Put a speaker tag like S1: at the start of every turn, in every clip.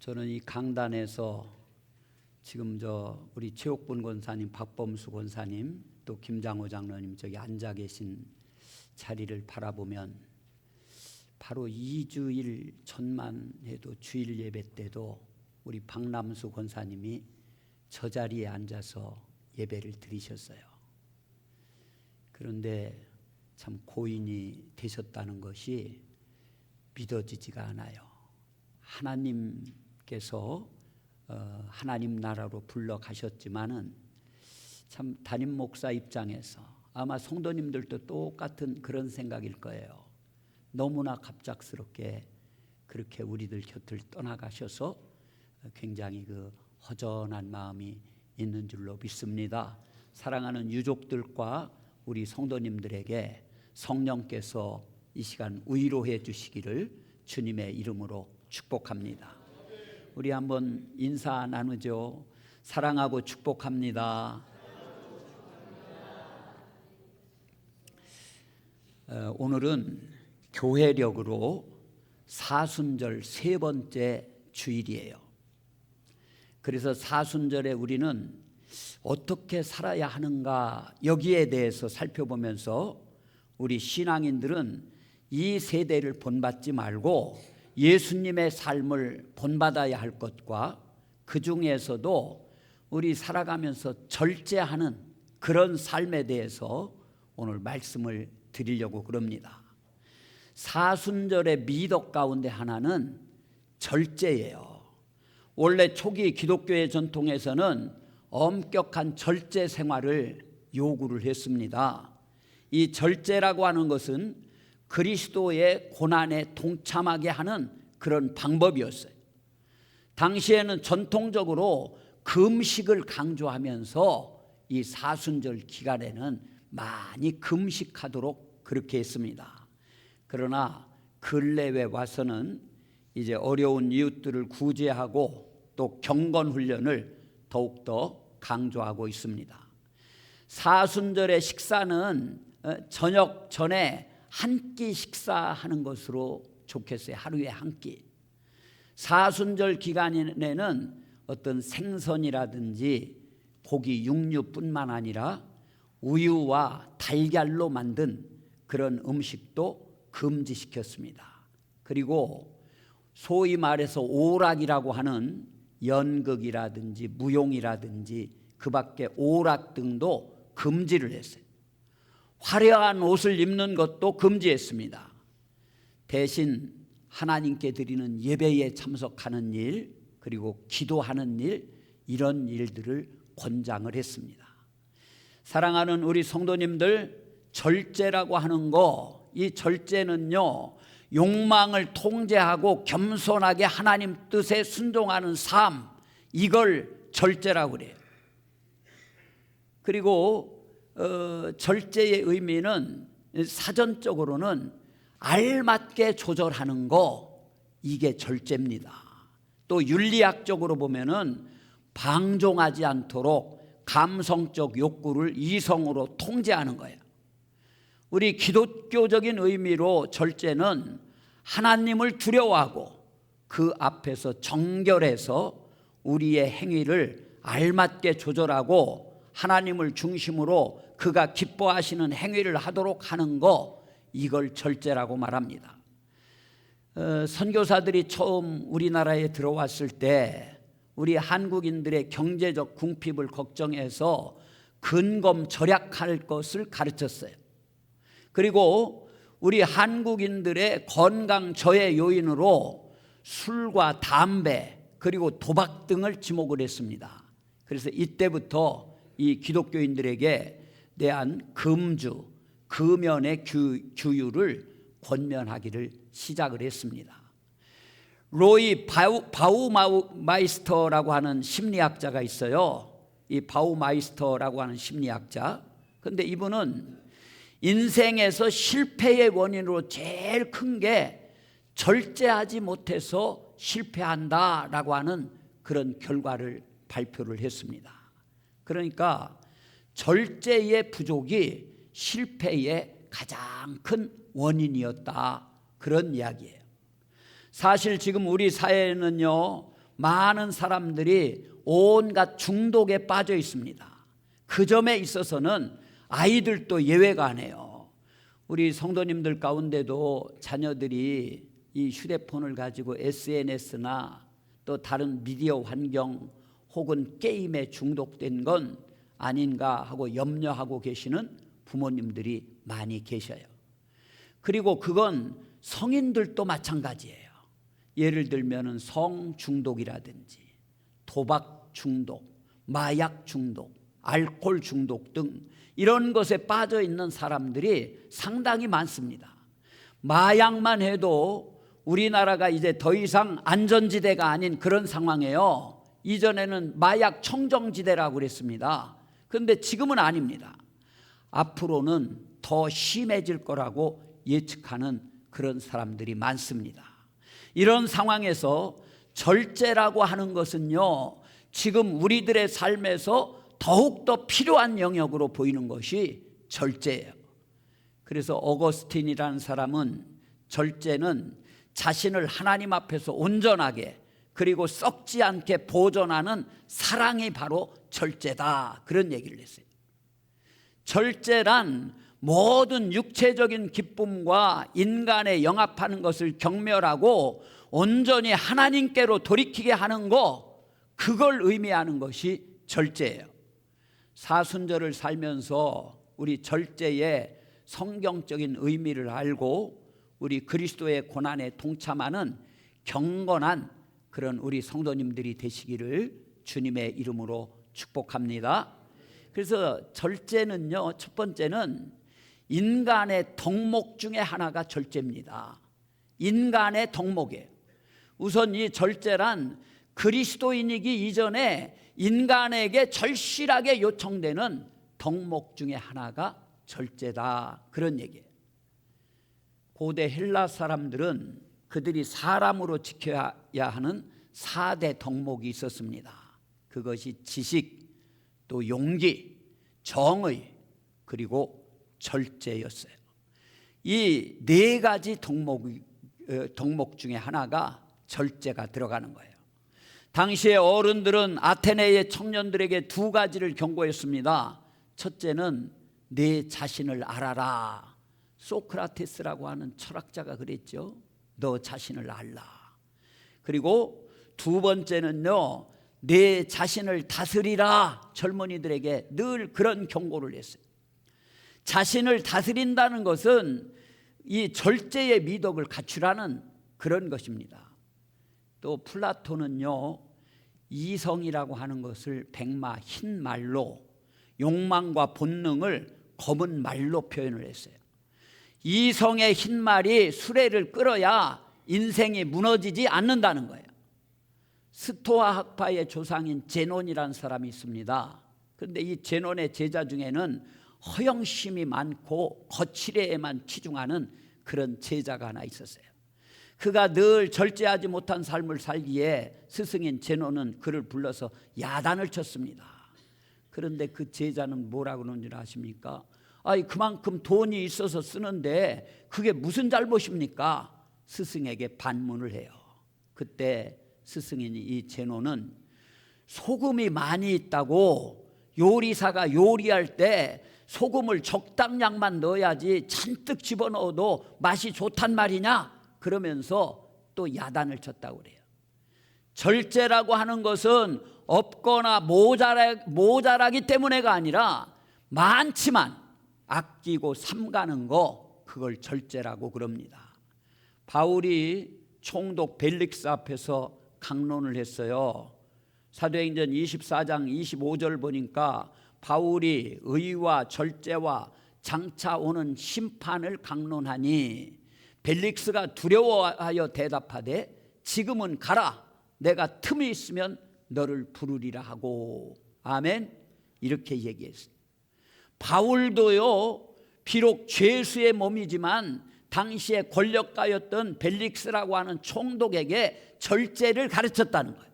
S1: 저는 이 강단에서 지금 우리 최옥분 권사님, 박범수 권사님, 또 김장호 장로님 저기 앉아 계신 자리를 바라보면 바로 2주일 전만 해도 주일 예배 때도 우리 박남수 권사님이 저 자리에 앉아서 예배를 드리셨어요. 그런데 참 고인이 되셨다는 것이 믿어지지가 않아요. 하나님께서 하나님 나라로 불러가셨지만은 참 담임 목사 입장에서 아마 성도님들도 똑같은 그런 생각일 거예요. 너무나 갑작스럽게 그렇게 우리들 곁을 떠나가셔서 굉장히 허전한 마음이 있는 줄로 믿습니다. 사랑하는 유족들과 우리 성도님들에게 성령께서 이 시간 위로해 주시기를 주님의 이름으로 축복합니다. 우리 한번 인사 나누죠. 사랑하고 축복합니다. 오늘은 교회력으로 사순절 세 번째 주일이에요. 그래서 사순절에 우리는 어떻게 살아야 하는가 여기에 대해서 살펴보면서 우리 신앙인들은 이 세대를 본받지 말고 예수님의 삶을 본받아야 할 것과 그 중에서도 우리 살아가면서 절제하는 그런 삶에 대해서 오늘 말씀을 드리려고 그럽니다. 사순절의 미덕 가운데 하나는 절제예요. 원래 초기 기독교의 전통에서는 엄격한 절제 생활을 요구를 했습니다. 이 절제라고 하는 것은 그리스도의 고난에 동참하게 하는 그런 방법이었어요. 당시에는 전통적으로 금식을 강조하면서 이 사순절 기간에는 많이 금식하도록 그렇게 했습니다. 그러나 근래에 와서는 이제 어려운 이웃들을 구제하고 또 경건 훈련을 더욱더 강조하고 있습니다. 사순절의 식사는 저녁 전에 한 끼 식사하는 것으로 좋겠어요. 하루에 한 끼. 사순절 기간에는 어떤 생선이라든지 고기 육류뿐만 아니라 우유와 달걀로 만든 그런 음식도 금지시켰습니다. 그리고 소위 말해서 오락이라고 하는 연극이라든지 무용이라든지 그 밖에 오락 등도 금지를 했어요. 화려한 옷을 입는 것도 금지했습니다. 대신 하나님께 드리는 예배에 참석하는 일, 그리고 기도하는 일, 이런 일들을 권장을 했습니다. 사랑하는 우리 성도님들, 절제라고 하는 거, 이 절제는요, 욕망을 통제하고 겸손하게 하나님 뜻에 순종하는 삶, 이걸 절제라고 그래요. 그리고 절제의 의미는 사전적으로는 알맞게 조절하는 거, 이게 절제입니다. 또 윤리학적으로 보면은 방종하지 않도록 감성적 욕구를 이성으로 통제하는 거예요. 우리 기독교적인 의미로 절제는 하나님을 두려워하고 그 앞에서 정결해서 우리의 행위를 알맞게 조절하고 하나님을 중심으로 그가 기뻐하시는 행위를 하도록 하는 거, 이걸 절제라고 말합니다. 선교사들이 처음 우리나라에 들어왔을 때 우리 한국인들의 경제적 궁핍을 걱정해서 근검 절약할 것을 가르쳤어요. 그리고 우리 한국인들의 건강 저해 요인으로 술과 담배 그리고 도박 등을 지목을 했습니다. 그래서 이때부터 이 기독교인들에게 대한 금주, 금연의 규율을 권면하기를 시작을 했습니다. 로이 바우마이스터라고 하는 심리학자가 있어요. 이 바우마이스터라고 하는 심리학자. 그런데 이분은 인생에서 실패의 원인으로 제일 큰 게 절제하지 못해서 실패한다라고 하는 그런 결과를 발표를 했습니다. 그러니까 절제의 부족이 실패의 가장 큰 원인이었다, 그런 이야기예요. 사실 지금 우리 사회는요, 많은 사람들이 온갖 중독에 빠져 있습니다. 그 점에 있어서는 아이들도 예외가 아니에요. 우리 성도님들 가운데도 자녀들이 이 휴대폰을 가지고 SNS나 또 다른 미디어 환경 혹은 게임에 중독된 건 아닌가 하고 염려하고 계시는 부모님들이 많이 계셔요. 그리고 그건 성인들도 마찬가지예요. 예를 들면 성중독이라든지 도박 중독, 마약 중독, 알코올 중독 등 이런 것에 빠져 있는 사람들이 상당히 많습니다. 마약만 해도 우리나라가 이제 더 이상 안전지대가 아닌 그런 상황이에요. 이전에는 마약 청정지대라고 그랬습니다. 그런데 지금은 아닙니다. 앞으로는 더 심해질 거라고 예측하는 그런 사람들이 많습니다. 이런 상황에서 절제라고 하는 것은요, 지금 우리들의 삶에서 더욱더 필요한 영역으로 보이는 것이 절제예요. 그래서 어거스틴이라는 사람은 절제는 자신을 하나님 앞에서 온전하게 그리고 썩지 않게 보존하는 사랑이 바로 절제다, 그런 얘기를 했어요. 절제란 모든 육체적인 기쁨과 인간에 영합하는 것을 경멸하고 온전히 하나님께로 돌이키게 하는 것, 그걸 의미하는 것이 절제예요. 사순절을 살면서 우리 절제의 성경적인 의미를 알고 우리 그리스도의 고난에 동참하는 경건한 그런 우리 성도님들이 되시기를 주님의 이름으로 축복합니다. 그래서 절제는요, 첫 번째는 인간의 덕목 중에 하나가 절제입니다. 인간의 덕목이에요. 우선 이 절제란 그리스도인이기 이전에 인간에게 절실하게 요청되는 덕목 중에 하나가 절제다, 그런 얘기예요. 고대 헬라 사람들은 그들이 사람으로 지켜야 하는 4대 덕목이 있었습니다. 그것이 지식, 또 용기, 정의, 그리고 절제였어요. 이 4가지 덕목 중에 하나가 절제가 들어가는 거예요. 당시의 어른들은 아테네의 청년들에게 2가지를 경고했습니다. 첫째는 내 자신을 알아라. 소크라테스라고 하는 철학자가 그랬죠. 너 자신을 알라. 그리고 2번째는요, 내 자신을 다스리라. 젊은이들에게 늘 그런 경고를 했어요. 자신을 다스린다는 것은 이 절제의 미덕을 갖추라는 그런 것입니다. 또 플라톤은요, 이성이라고 하는 것을 백마, 흰 말로, 욕망과 본능을 검은 말로 표현을 했어요. 이성의 흰 말이 수레를 끌어야 인생이 무너지지 않는다는 거예요. 스토아 학파의 조상인 제논이라는 사람이 있습니다. 그런데 이 제논의 제자 중에는 허영심이 많고 거칠애에만 치중하는 그런 제자가 하나 있었어요. 그가 늘 절제하지 못한 삶을 살기에 스승인 제논은 그를 불러서 야단을 쳤습니다. 그런데 그 제자는 뭐라고 그러는 줄 아십니까? 그만큼 돈이 있어서 쓰는데 그게 무슨 잘못입니까? 스승에게 반문을 해요. 그때 스승인 이 제논은 소금이 많이 있다고 요리사가 요리할 때 소금을 적당량만 넣어야지 잔뜩 집어넣어도 맛이 좋단 말이냐? 그러면서 또 야단을 쳤다고 그래요. 절제라고 하는 것은 없거나 모자라기 때문에가 아니라 많지만 아끼고 삼가는 거, 그걸 절제라고 그럽니다. 바울이 총독 벨릭스 앞에서 강론을 했어요. 사도행전 24장 25절 보니까 바울이 의와 절제와 장차 오는 심판을 강론하니 벨릭스가 두려워하여 대답하되 지금은 가라, 내가 틈이 있으면 너를 부르리라 하고. 아멘. 이렇게 얘기했어요. 바울도요, 비록 죄수의 몸이지만 당시에 권력가였던 벨릭스라고 하는 총독에게 절제를 가르쳤다는 거예요.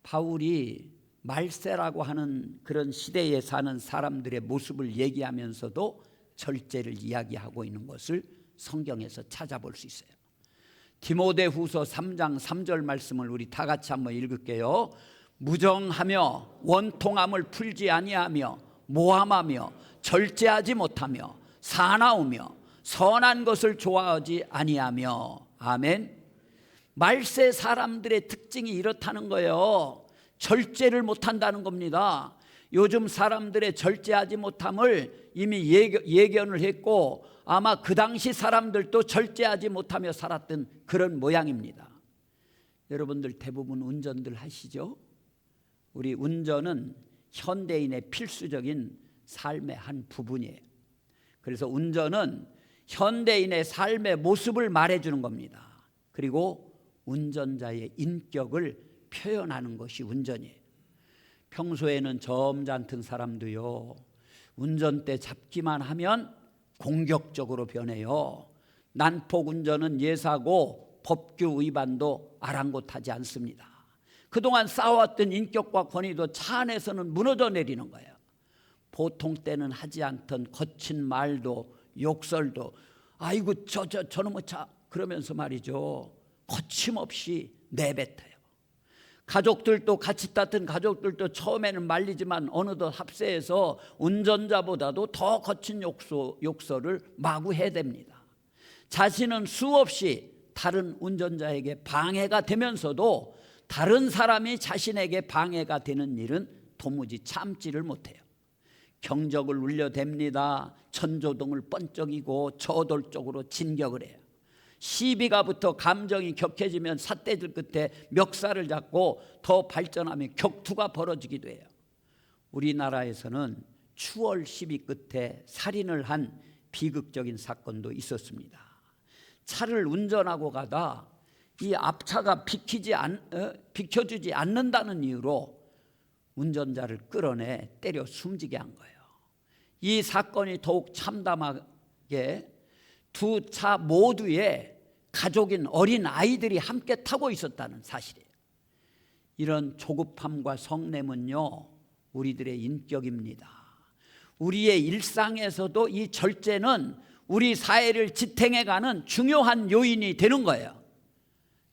S1: 바울이 말세라고 하는 그런 시대에 사는 사람들의 모습을 얘기하면서도 절제를 이야기하고 있는 것을 성경에서 찾아볼 수 있어요. 디모데후서 3장 3절 말씀을 우리 다 같이 한번 읽을게요. 무정하며 원통함을 풀지 아니하며 모함하며 절제하지 못하며 사나우며 선한 것을 좋아하지 아니하며. 아멘. 말세 사람들의 특징이 이렇다는 거예요. 절제를 못한다는 겁니다. 요즘 사람들의 절제하지 못함을 이미 예견을 했고 아마 그 당시 사람들도 절제하지 못하며 살았던 그런 모양입니다. 여러분들 대부분 운전들 하시죠? 우리 운전은 현대인의 필수적인 삶의 한 부분이에요. 그래서 운전은 현대인의 삶의 모습을 말해주는 겁니다. 그리고 운전자의 인격을 표현하는 것이 운전이에요. 평소에는 점잖던 사람도요, 운전대 잡기만 하면 공격적으로 변해요. 난폭 운전은 예사고 법규 위반도 아랑곳하지 않습니다. 그동안 쌓아왔던 인격과 권위도 차 안에서는 무너져 내리는 거예요. 보통 때는 하지 않던 거친 말도 욕설도 아이고 저놈의 차 그러면서 말이죠, 거침없이 내뱉어요. 가족들도 같이 탔던 가족들도 처음에는 말리지만 어느덧 합세해서 운전자보다도 더 거친 욕설을 마구 해댑니다. 자신은 수없이 다른 운전자에게 방해가 되면서도 다른 사람이 자신에게 방해가 되는 일은 도무지 참지를 못해요. 경적을 울려댑니다. 천조등을 번쩍이고 저돌적으로 진격을 해요. 시비가 붙어 감정이 격해지면 삿대질 끝에 멱살을 잡고 더 발전하면 격투가 벌어지기도 해요. 우리나라에서는 추월 시비 끝에 살인을 한 비극적인 사건도 있었습니다. 차를 운전하고 가다 이 앞차가 비켜주지 않는다는 이유로 운전자를 끌어내 때려 숨지게 한 거예요. 이 사건이 더욱 참담하게 두 차 모두에 가족인 어린 아이들이 함께 타고 있었다는 사실이에요. 이런 조급함과 성냄은요, 우리들의 인격입니다. 우리의 일상에서도 이 절제는 우리 사회를 지탱해가는 중요한 요인이 되는 거예요.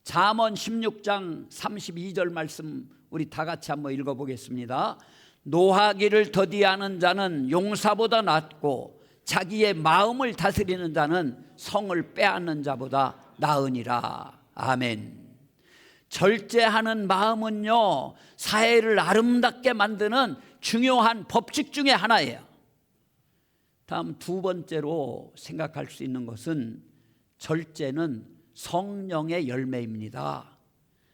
S1: 잠언 16장 32절 말씀 우리 다 같이 한번 읽어보겠습니다. 노하기를 더디하는 자는 용사보다 낫고 자기의 마음을 다스리는 자는 성을 빼앗는 자보다 나으니라. 아멘. 절제하는 마음은요, 사회를 아름답게 만드는 중요한 법칙 중에 하나예요. 다음 두 번째로 생각할 수 있는 것은 절제는 성령의 열매입니다.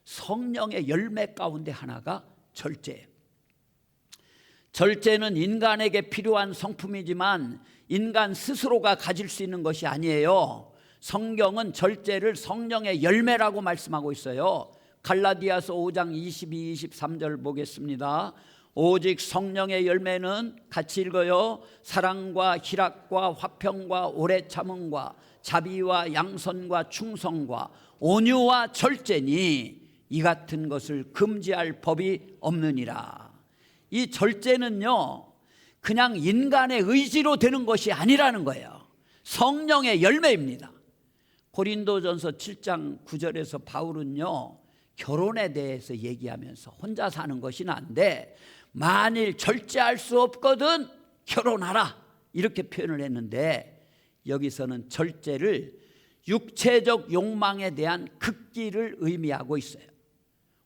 S1: 성령의 열매 가운데 하나가 절제예요. 절제는 인간에게 필요한 성품이지만 인간 스스로가 가질 수 있는 것이 아니에요. 성경은 절제를 성령의 열매라고 말씀하고 있어요. 갈라디아서 5장 22, 23절 보겠습니다. 오직 성령의 열매는 같이 읽어요. 사랑과 희락과 화평과 오래 참음과 자비와 양선과 충성과 온유와 절제니 이 같은 것을 금지할 법이 없느니라. 이 절제는요, 그냥 인간의 의지로 되는 것이 아니라는 거예요. 성령의 열매입니다. 고린도전서 7장 9절에서 바울은요, 결혼에 대해서 얘기하면서 혼자 사는 것이 난데 만일 절제할 수 없거든 결혼하라 이렇게 표현을 했는데, 여기서는 절제를 육체적 욕망에 대한 극기를 의미하고 있어요.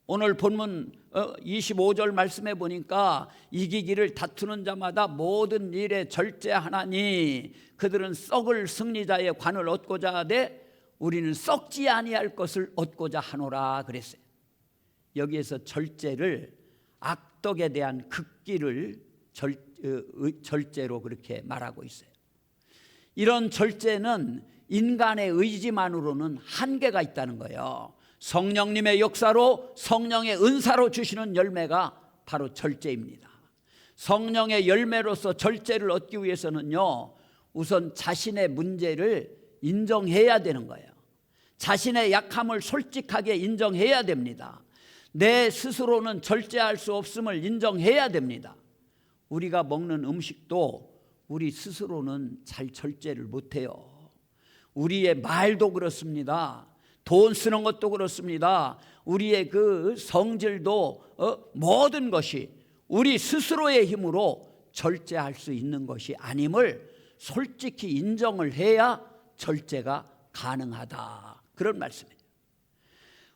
S1: 오늘 본문 25절 말씀해 보니까 이기기를 다투는 자마다 모든 일에 절제하나니 그들은 썩을 승리자의 관을 얻고자 하되 우리는 썩지 아니할 것을 얻고자 하노라 그랬어요. 여기에서 절제를 악덕에 대한 극기를 절제로 그렇게 말하고 있어요. 이런 절제는 인간의 의지만으로는 한계가 있다는 거예요. 성령님의 역사로 성령의 은사로 주시는 열매가 바로 절제입니다. 성령의 열매로서 절제를 얻기 위해서는요, 우선 자신의 문제를 인정해야 되는 거예요. 자신의 약함을 솔직하게 인정해야 됩니다. 내 스스로는 절제할 수 없음을 인정해야 됩니다. 우리가 먹는 음식도 우리 스스로는 잘 절제를 못해요. 우리의 말도 그렇습니다. 돈 쓰는 것도 그렇습니다. 우리의 그 성질도 모든 것이 우리 스스로의 힘으로 절제할 수 있는 것이 아님을 솔직히 인정을 해야 절제가 가능하다, 그런 말씀이에요.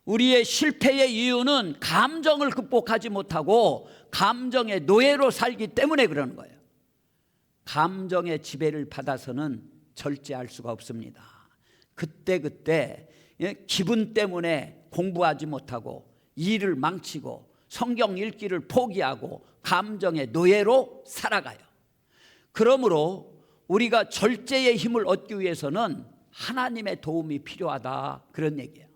S1: 우리의 실패의 이유는 감정을 극복하지 못하고 감정의 노예로 살기 때문에 그러는 거예요. 감정의 지배를 받아서는 절제할 수가 없습니다. 그때 기분 때문에 공부하지 못하고 일을 망치고 성경 읽기를 포기하고 감정의 노예로 살아가요. 그러므로 우리가 절제의 힘을 얻기 위해서는 하나님의 도움이 필요하다, 그런 얘기예요.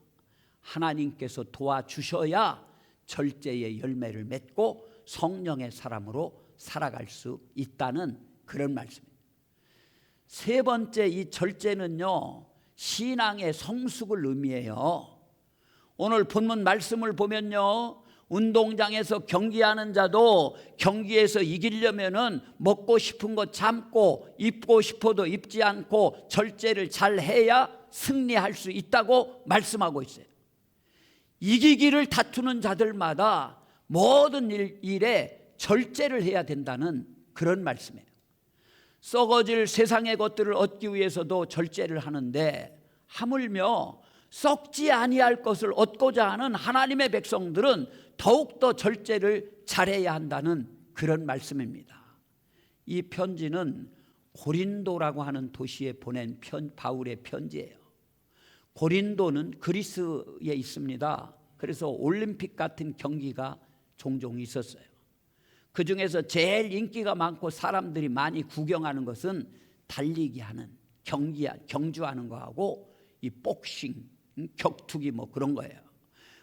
S1: 하나님께서 도와주셔야 절제의 열매를 맺고 성령의 사람으로 살아갈 수 있다는 그런 말씀입니다. 세 번째, 이 절제는요, 신앙의 성숙을 의미해요. 오늘 본문 말씀을 보면요, 운동장에서 경기하는 자도 경기에서 이기려면은 먹고 싶은 거 참고 입고 싶어도 입지 않고 절제를 잘 해야 승리할 수 있다고 말씀하고 있어요. 이기기를 다투는 자들마다 모든 일에 절제를 해야 된다는 그런 말씀이에요. 썩어질 세상의 것들을 얻기 위해서도 절제를 하는데 하물며 썩지 아니할 것을 얻고자 하는 하나님의 백성들은 더욱더 절제를 잘해야 한다는 그런 말씀입니다. 이 편지는 고린도라고 하는 도시에 보낸 바울의 편지예요. 고린도는 그리스에 있습니다. 그래서 올림픽 같은 경기가 종종 있었어요. 그 중에서 제일 인기가 많고 사람들이 많이 구경하는 것은 달리기 하는, 경주하는 거하고 이 복싱, 격투기 뭐 그런 거예요.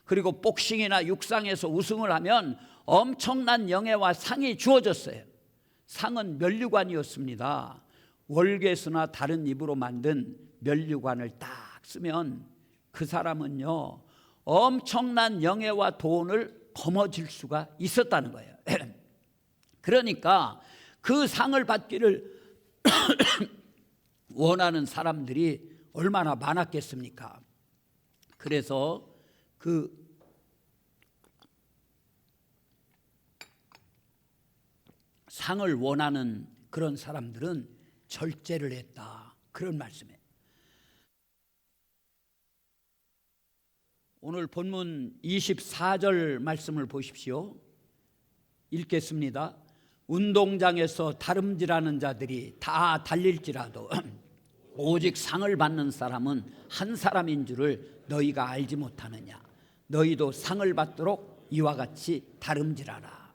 S1: 그리고 복싱이나 육상에서 우승을 하면 엄청난 영예와 상이 주어졌어요. 상은 면류관이었습니다. 월계수나 다른 잎으로 만든 면류관을 딱 쓰면 그 사람은요, 엄청난 영예와 돈을 거머쥘 수가 있었다는 거예요. 그러니까 그 상을 받기를 원하는 사람들이 얼마나 많았겠습니까? 그래서 그 상을 원하는 그런 사람들은 절제를 했다, 그런 말씀이에요. 오늘 본문 24절 말씀을 보십시오. 읽겠습니다. 운동장에서 다름질하는 자들이 다 달릴지라도 오직 상을 받는 사람은 한 사람인 줄을 너희가 알지 못하느냐. 너희도 상을 받도록 이와 같이 다름질하라.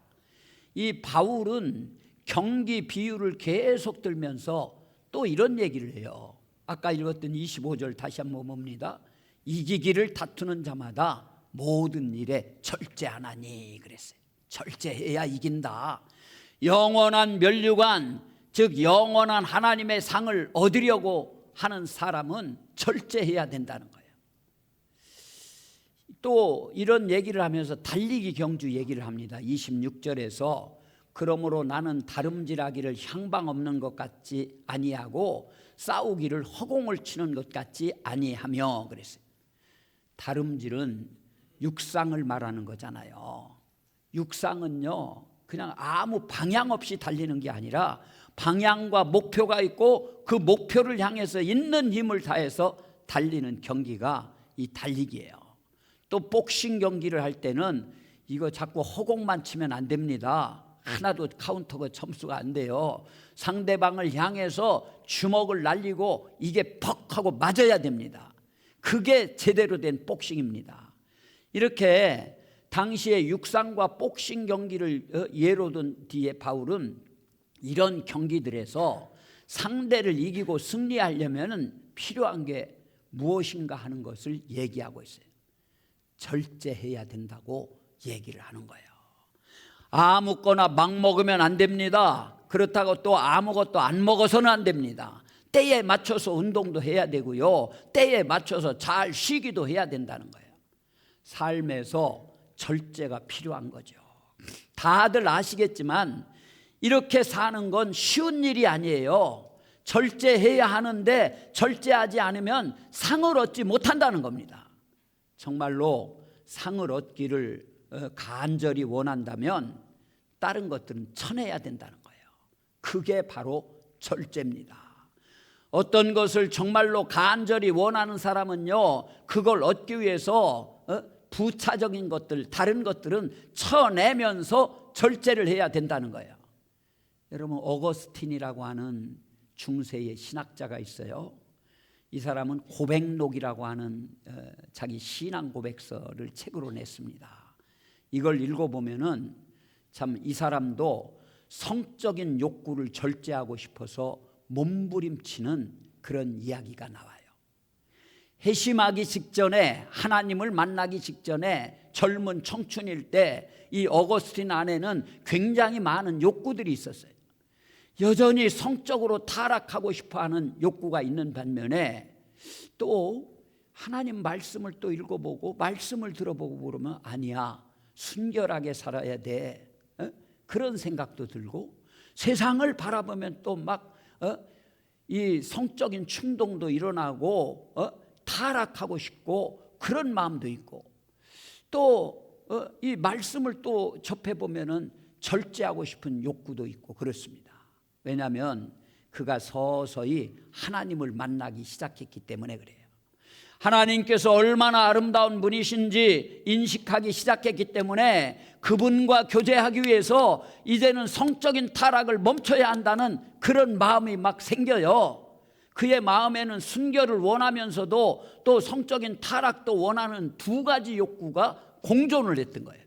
S1: 이 바울은 경기 비유를 계속 들면서 또 이런 얘기를 해요. 아까 읽었던 25절 다시 한번 봅니다. 이기기를 다투는 자마다 모든 일에 절제하나니 그랬어요. 절제해야 이긴다. 영원한 면류관, 즉 영원한 하나님의 상을 얻으려고 하는 사람은 절제해야 된다는 거예요. 또 이런 얘기를 하면서 달리기 경주 얘기를 합니다. 26절에서 그러므로 나는 다름질하기를 향방 없는 것 같지 아니하고 싸우기를 허공을 치는 것 같지 아니하며 그랬어요. 다름질은 육상을 말하는 거잖아요. 육상은요, 그냥 아무 방향 없이 달리는 게 아니라 방향과 목표가 있고 그 목표를 향해서 있는 힘을 다해서 달리는 경기가 이 달리기예요. 또 복싱 경기를 할 때는 이거 자꾸 허공만 치면 안 됩니다. 하나도 카운터가 점수가 안 돼요. 상대방을 향해서 주먹을 날리고 이게 퍽 하고 맞아야 됩니다. 그게 제대로 된 복싱입니다. 이렇게 당시에 육상과 복싱 경기를 예로 든 뒤에 바울은 이런 경기들에서 상대를 이기고 승리하려면 필요한 게 무엇인가 하는 것을 얘기하고 있어요. 절제해야 된다고 얘기를 하는 거예요. 아무거나 막 먹으면 안 됩니다. 그렇다고 또 아무것도 안 먹어서는 안 됩니다. 때에 맞춰서 운동도 해야 되고요. 때에 맞춰서 잘 쉬기도 해야 된다는 거예요. 삶에서 절제가 필요한 거죠. 다들 아시겠지만 이렇게 사는 건 쉬운 일이 아니에요. 절제해야 하는데 절제하지 않으면 상을 얻지 못한다는 겁니다. 정말로 상을 얻기를 간절히 원한다면 다른 것들은 쳐내야 된다는 거예요. 그게 바로 절제입니다. 어떤 것을 정말로 간절히 원하는 사람은요, 그걸 얻기 위해서 부차적인 것들, 다른 것들은 쳐내면서 절제를 해야 된다는 거예요. 여러분, 어거스틴이라고 하는 중세의 신학자가 있어요. 이 사람은 고백록이라고 하는 자기 신앙 고백서를 책으로 냈습니다. 이걸 읽어보면은 참 이 사람도 성적인 욕구를 절제하고 싶어서 몸부림치는 그런 이야기가 나와요. 회심하기 직전에, 하나님을 만나기 직전에 젊은 청춘일 때 이 어거스틴 안에는 굉장히 많은 욕구들이 있었어요. 여전히 성적으로 타락하고 싶어하는 욕구가 있는 반면에 또 하나님 말씀을 또 읽어보고 말씀을 들어보고 그러면 아니야, 순결하게 살아야 돼, 그런 생각도 들고, 세상을 바라보면 또 막 이 성적인 충동도 일어나고 타락하고 싶고 그런 마음도 있고, 또 이 말씀을 또 접해보면은 절제하고 싶은 욕구도 있고 그렇습니다. 왜냐하면 그가 서서히 하나님을 만나기 시작했기 때문에 그래요. 하나님께서 얼마나 아름다운 분이신지 인식하기 시작했기 때문에 그분과 교제하기 위해서 이제는 성적인 타락을 멈춰야 한다는 그런 마음이 막 생겨요. 그의 마음에는 순결을 원하면서도 또 성적인 타락도 원하는 두 가지 욕구가 공존을 했던 거예요.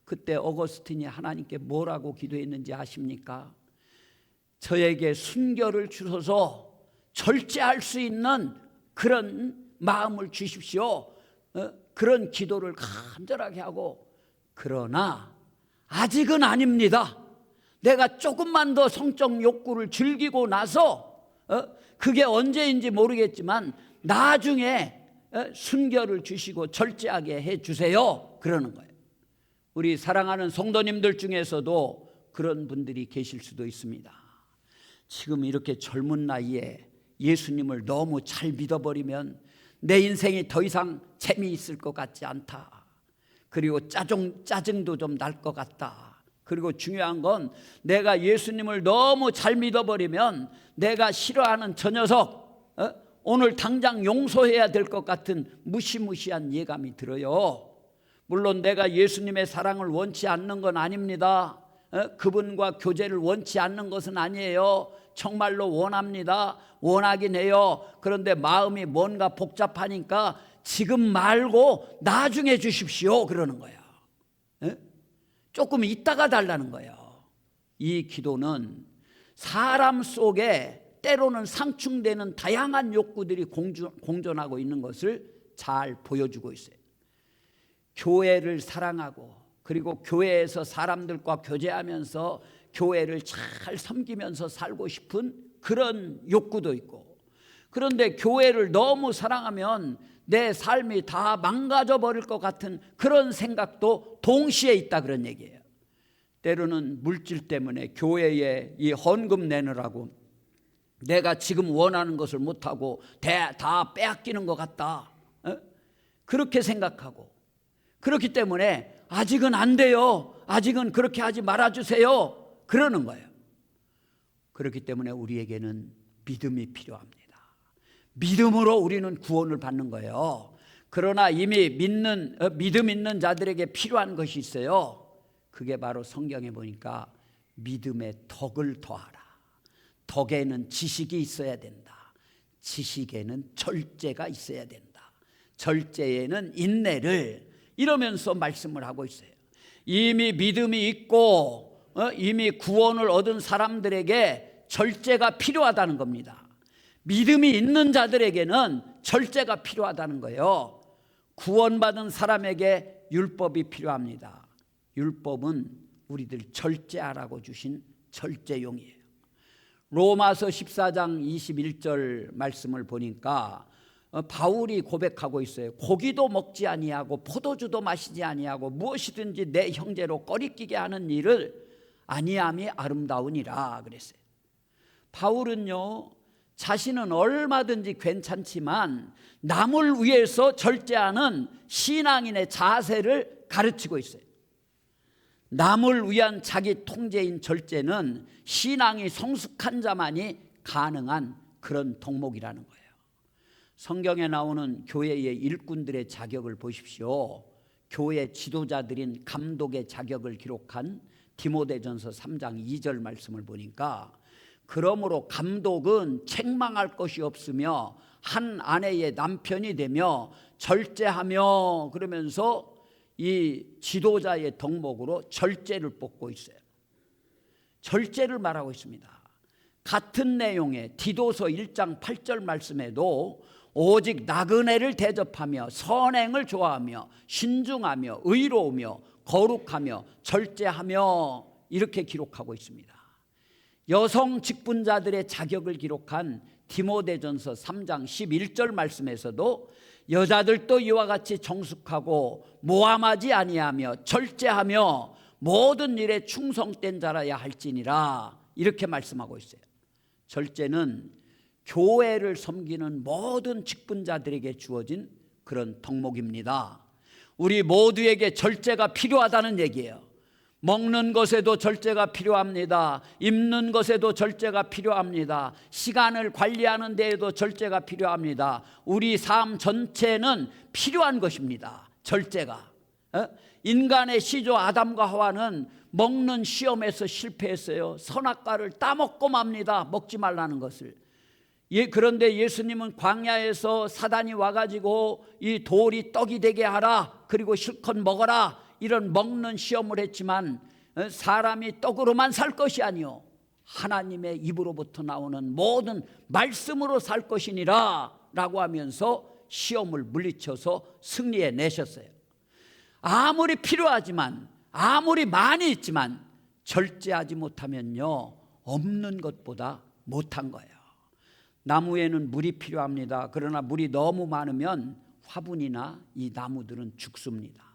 S1: 그때 어거스틴이 하나님께 뭐라고 기도했는지 아십니까? 저에게 순결을 주셔서 절제할 수 있는 그런 마음을 주십시오. 그런 기도를 간절하게 하고, 그러나 아직은 아닙니다. 내가 조금만 더 성적 욕구를 즐기고 나서 그게 언제인지 모르겠지만 나중에 순결을 주시고 절제하게 해주세요, 그러는 거예요. 우리 사랑하는 성도님들 중에서도 그런 분들이 계실 수도 있습니다. 지금 이렇게 젊은 나이에 예수님을 너무 잘 믿어버리면 내 인생이 더 이상 재미있을 것 같지 않다. 그리고 짜증도 좀 날 것 같다. 그리고 중요한 건 내가 예수님을 너무 잘 믿어버리면 내가 싫어하는 저 녀석 오늘 당장 용서해야 될 것 같은 무시무시한 예감이 들어요. 물론 내가 예수님의 사랑을 원치 않는 건 아닙니다. 그분과 교제를 원치 않는 것은 아니에요. 정말로 원합니다. 원하긴 해요. 그런데 마음이 뭔가 복잡하니까 지금 말고 나중에 주십시오, 그러는 거예요. 조금 있다가 달라는 거예요. 이 기도는 사람 속에 때로는 상충되는 다양한 욕구들이 공존하고 있는 것을 잘 보여주고 있어요. 교회를 사랑하고, 그리고 교회에서 사람들과 교제하면서 교회를 잘 섬기면서 살고 싶은 그런 욕구도 있고, 그런데 교회를 너무 사랑하면 내 삶이 다 망가져 버릴 것 같은 그런 생각도 동시에 있다, 그런 얘기예요. 때로는 물질 때문에 교회에 이 헌금 내느라고 내가 지금 원하는 것을 못하고 다 빼앗기는 것 같다, 그렇게 생각하고, 그렇기 때문에 아직은 안 돼요, 아직은 그렇게 하지 말아주세요, 그러는 거예요. 그렇기 때문에 우리에게는 믿음이 필요합니다. 믿음으로 우리는 구원을 받는 거예요. 그러나 이미 믿음 있는 자들에게 필요한 것이 있어요. 그게 바로 성경에 보니까 믿음의 덕을 더하라. 덕에는 지식이 있어야 된다. 지식에는 절제가 있어야 된다. 절제에는 인내를, 이러면서 말씀을 하고 있어요. 이미 믿음이 있고 이미 구원을 얻은 사람들에게 절제가 필요하다는 겁니다. 믿음이 있는 자들에게는 절제가 필요하다는 거예요. 구원받은 사람에게 율법이 필요합니다. 율법은 우리들 절제하라고 주신 절제용이에요. 로마서 14장 21절 말씀을 보니까 바울이 고백하고 있어요. 고기도 먹지 아니하고 포도주도 마시지 아니하고 무엇이든지 내 형제로 꺼리끼게 하는 일을 아니함이 아름다우니라 그랬어요. 바울은요, 자신은 얼마든지 괜찮지만 남을 위해서 절제하는 신앙인의 자세를 가르치고 있어요. 남을 위한 자기 통제인 절제는 신앙이 성숙한 자만이 가능한 그런 덕목이라는 거예요. 성경에 나오는 교회의 일꾼들의 자격을 보십시오. 교회 지도자들인 감독의 자격을 기록한 디모데전서 3장 2절 말씀을 보니까, 그러므로 감독은 책망할 것이 없으며 한 아내의 남편이 되며 절제하며, 그러면서 이 지도자의 덕목으로 절제를 뽑고 있어요. 절제를 말하고 있습니다. 같은 내용의 디도서 1장 8절 말씀에도 오직 나그네를 대접하며 선행을 좋아하며 신중하며 의로우며 거룩하며 절제하며 이렇게 기록하고 있습니다. 여성 직분자들의 자격을 기록한 디모데전서 3장 11절 말씀에서도 여자들도 이와 같이 정숙하고 모함하지 아니하며 절제하며 모든 일에 충성된 자라야 할지니라 이렇게 말씀하고 있어요. 절제는 교회를 섬기는 모든 직분자들에게 주어진 그런 덕목입니다. 우리 모두에게 절제가 필요하다는 얘기예요. 먹는 것에도 절제가 필요합니다. 입는 것에도 절제가 필요합니다. 시간을 관리하는 데에도 절제가 필요합니다. 우리 삶 전체는 필요한 것입니다. 절제가. 인간의 시조 아담과 하와는 먹는 시험에서 실패했어요. 선악과를 따먹고 맙니다. 먹지 말라는 것을. 그런데 예수님은 광야에서 사단이 와가지고 이 돌이 떡이 되게 하라, 그리고 실컷 먹어라, 이런 먹는 시험을 했지만 사람이 떡으로만 살 것이 아니요 하나님의 입으로부터 나오는 모든 말씀으로 살 것이니라 라고 하면서 시험을 물리쳐서 승리해 내셨어요. 아무리 필요하지만, 아무리 많이 있지만 절제하지 못하면요 없는 것보다 못한 거예요. 나무에는 물이 필요합니다. 그러나 물이 너무 많으면 화분이나 이 나무들은 죽습니다.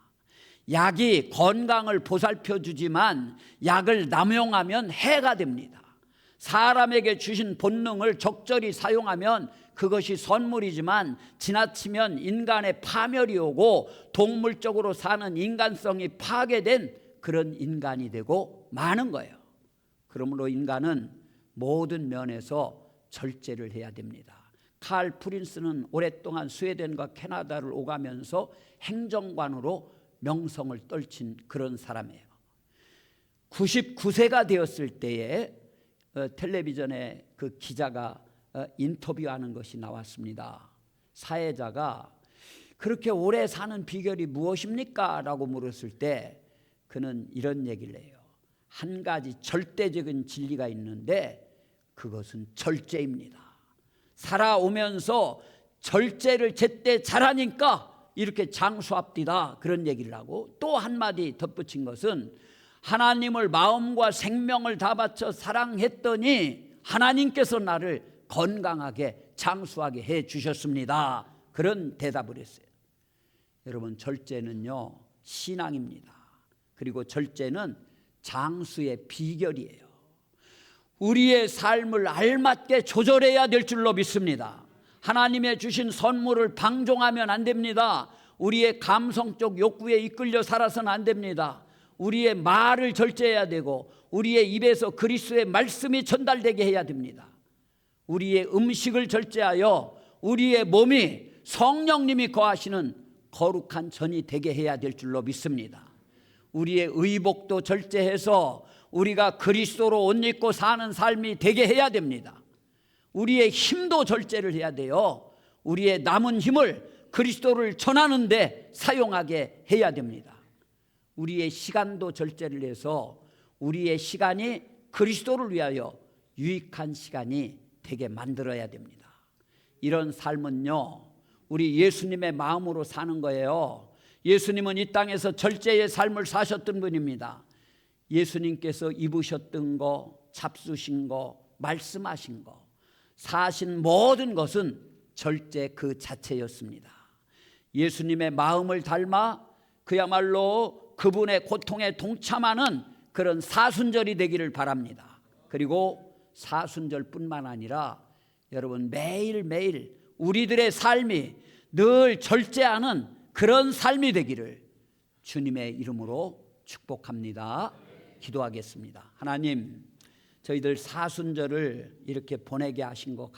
S1: 약이 건강을 보살펴 주지만 약을 남용하면 해가 됩니다. 사람에게 주신 본능을 적절히 사용하면 그것이 선물이지만 지나치면 인간의 파멸이 오고 동물적으로 사는 인간성이 파괴된 그런 인간이 되고 마는 거예요. 그러므로 인간은 모든 면에서 절제를 해야 됩니다. 칼 프린스는 오랫동안 스웨덴과 캐나다를 오가면서 행정관으로 명성을 떨친 그런 사람이에요. 99세가 되었을 때에 텔레비전에 그 기자가 인터뷰하는 것이 나왔습니다. 사회자가 그렇게 오래 사는 비결이 무엇입니까? 라고 물었을 때 그는 이런 얘기를 해요. 한 가지 절대적인 진리가 있는데 그것은 절제입니다. 살아오면서 절제를 제때 잘하니까 이렇게 장수합디다, 그런 얘기를 하고, 또 한마디 덧붙인 것은 하나님을 마음과 생명을 다 바쳐 사랑했더니 하나님께서 나를 건강하게 장수하게 해 주셨습니다. 그런 대답을 했어요. 여러분, 절제는요 신앙입니다. 그리고 절제는 장수의 비결이에요. 우리의 삶을 알맞게 조절해야 될 줄로 믿습니다. 하나님의 주신 선물을 방종하면 안 됩니다. 우리의 감성적 욕구에 이끌려 살아서는 안 됩니다. 우리의 말을 절제해야 되고 우리의 입에서 그리스도의 말씀이 전달되게 해야 됩니다. 우리의 음식을 절제하여 우리의 몸이 성령님이 거하시는 거룩한 전이 되게 해야 될 줄로 믿습니다. 우리의 의복도 절제해서 우리가 그리스도로 옷 입고 사는 삶이 되게 해야 됩니다. 우리의 힘도 절제를 해야 돼요. 우리의 남은 힘을 그리스도를 전하는 데 사용하게 해야 됩니다. 우리의 시간도 절제를 해서 우리의 시간이 그리스도를 위하여 유익한 시간이 되게 만들어야 됩니다. 이런 삶은요 우리 예수님의 마음으로 사는 거예요. 예수님은 이 땅에서 절제의 삶을 사셨던 분입니다. 예수님께서 입으셨던 거, 잡수신 거, 말씀하신 거, 사신 모든 것은 절제 그 자체였습니다. 예수님의 마음을 닮아 그야말로 그분의 고통에 동참하는 그런 사순절이 되기를 바랍니다. 그리고 사순절뿐만 아니라 여러분 매일매일 우리들의 삶이 늘 절제하는 그런 삶이 되기를 주님의 이름으로 축복합니다. 기도하겠습니다. 하나님, 저희들 사순절을 이렇게 보내게 하신 것